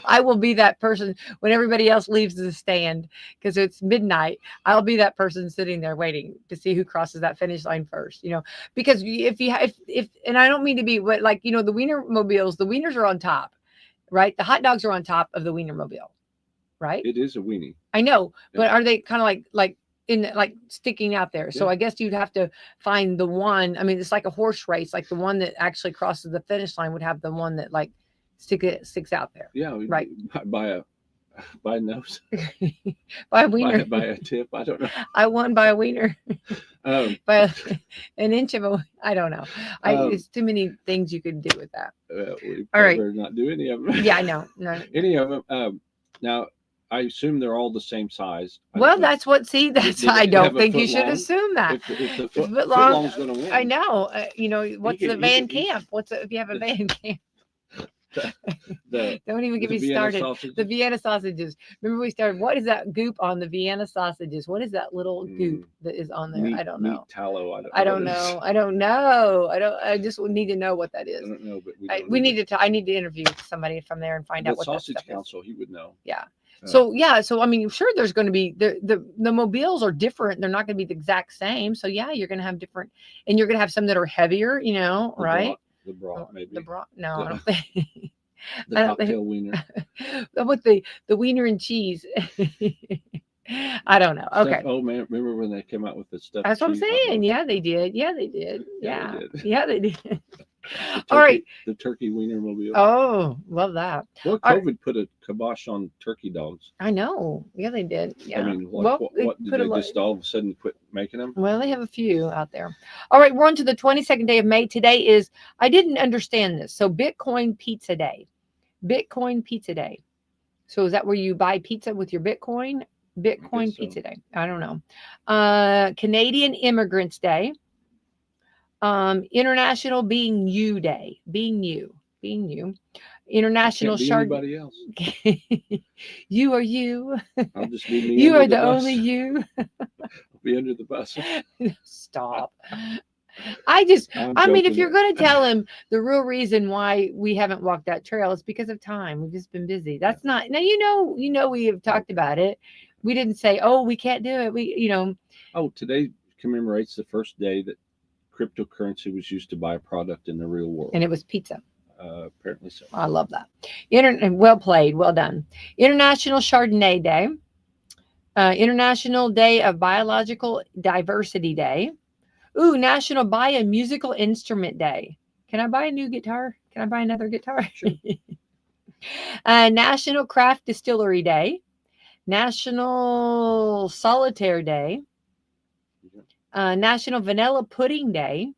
I will be that person when everybody else leaves the stand because it's midnight. I'll be that person sitting there waiting to see who crosses that finish line first. Because if and I don't mean to be, but like the Wienermobiles, the wieners are on top, right? The hot dogs are on top of the Wienermobile, right? It is a weenie. I know, but Yeah. are they kind of like in like sticking out there? So Yeah. I guess you'd have to find the one. I mean, it's like a horse race. Like the one that actually crosses the finish line would have the one that like sticks out there. Yeah, Right. By a nose, By a wiener. by a tip. I don't know. I won by a wiener. By an inch of a. I don't know. It's too many things you could do with that. We All right. better not do any of them. Yeah, I know. No. Any of them. Now, I assume they're all the same size. Well, that's what. See, that's. Did I they don't have a think you foot should long? assume that. If the Foot foot long- long's going to win. I know. What's He the can- van he- camp? If you have a van camp? The Don't even get the me Vienna started. sausage. The Vienna sausages. Remember we started. What is that goop on the Vienna sausages? What is that little goop that is on there? meat, I don't know. Meat tallow. I don't know. I don't know. I just need to know what that is. I don't know, but I need to interview somebody from there and find out the what that sausage stuff is. council. He would know. Yeah. Uh, So I mean, sure, there's going to be the mobiles are different. They're not going to be the exact same. So yeah, you're going to have different, and you're going to have some that are heavier. Right? The brat, maybe. The brat. No, I The- don't think. The I don't think- cocktail wiener. With the wiener and cheese. I don't know. Okay. Stuff, oh man, remember when they came out with the stuff? That's what I'm saying. Yeah, they did. Yeah, they did. Yeah, Yeah. they did. Yeah, they did. All right. The turkey wiener mobile. Oh, love that. Well, all right. COVID put a kibosh on turkey dogs. I know. Yeah, they did. Yeah. I mean, well, what did put a they lot- just all of a sudden quit making them? Well, they have a few out there. All right, we're on to the 22nd day of May. Today is, I didn't understand this. So Bitcoin Pizza Day. Bitcoin Pizza Day. So is that where you buy pizza with your Bitcoin? Bitcoin so. Pizza Day. I don't know. Canadian Immigrants Day. International Being You Day. Being you. International Can't be anybody else. You are you. I'll just be me. You under are the bus. only you. I'll be under the bus. Stop. I'm if joking. you're going to tell him the real reason why we haven't walked that trail is because of time. We've just been busy. That's not, now, we have talked about it. We didn't say, oh, we can't do it. Oh, today commemorates the first day that cryptocurrency was used to buy a product in the real world. And it was pizza. Apparently so. I love that. Well played. Well done. International Chardonnay Day. International Day of Biological Diversity Day. Ooh, National Buy a Musical Instrument Day. Can I buy a new guitar? Can I buy another guitar? Sure. National Craft Distillery Day. National Solitaire Day. National Vanilla Pudding Day.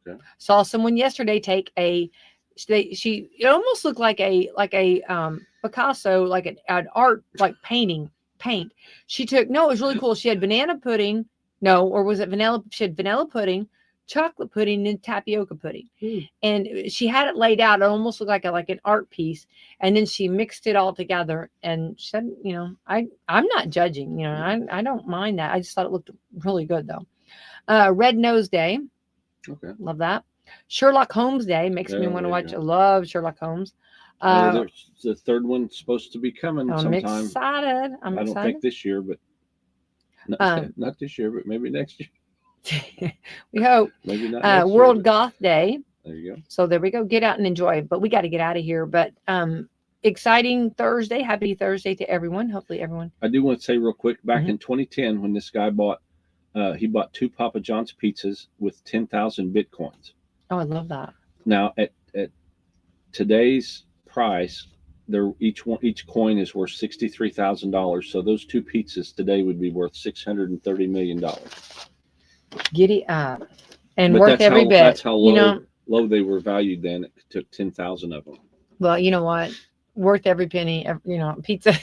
Okay. Saw someone yesterday take it almost looked like a Picasso, like an art, like paint. She took, no, it was really cool. She had banana pudding. No, or was it vanilla? She had vanilla pudding, chocolate pudding, and tapioca pudding. And she had it laid out. It almost looked like an art piece. And then she mixed it all together. And she said, I'm not judging. I don't mind that. I just thought it looked really good though. Red Nose Day. Okay. Love that. Sherlock Holmes Day makes me Yeah, want to there watch. you I go. love Sherlock Holmes. There's the third one's supposed to be coming I'm sometime. excited. I don't think this year, but not this year, but maybe next year. We hope. Maybe not. Next World year, but Goth Day. there you go. So there we go. Get out and enjoy. But we got to get out of here. But exciting Thursday. Happy Thursday to everyone. Hopefully everyone. I do want to say real quick, back Mhm. in 2010, when this guy bought 2 Papa John's pizzas with 10,000 Bitcoins. Oh, I love that. Now at today's price, they're each coin is worth $63,000. So those two pizzas today would be worth $630 million. Giddy up. And But worth every bit. That's how low, you know, low they were valued then. It took 10,000 of them. well, you know what? Worth every penny. You know, pizza.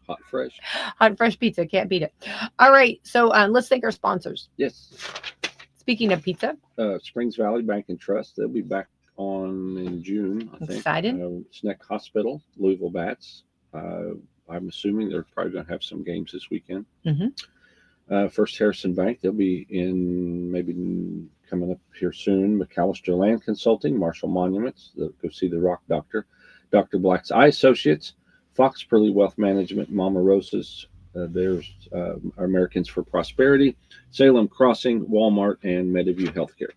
Hot, fresh. Hot, fresh pizza. Can't beat it. All right. So let's thank our sponsors. Yes. Speaking of pizza. Springs Valley Bank and Trust. They'll be back on in June, I think. Excited. Sneck Hospital, Louisville Bats. I'm assuming they're probably going to have some games this weekend. Mm-hmm. First Harrison Bank, they'll be in maybe coming up here soon. McAllister Land Consulting, Marshall Monuments, go see the Rock Doctor. Dr. Black's Eye Associates, Fox Pearly Wealth Management, Mama Rosa's, there's Americans for Prosperity, Salem Crossing, Walmart, and Mediview Healthcare.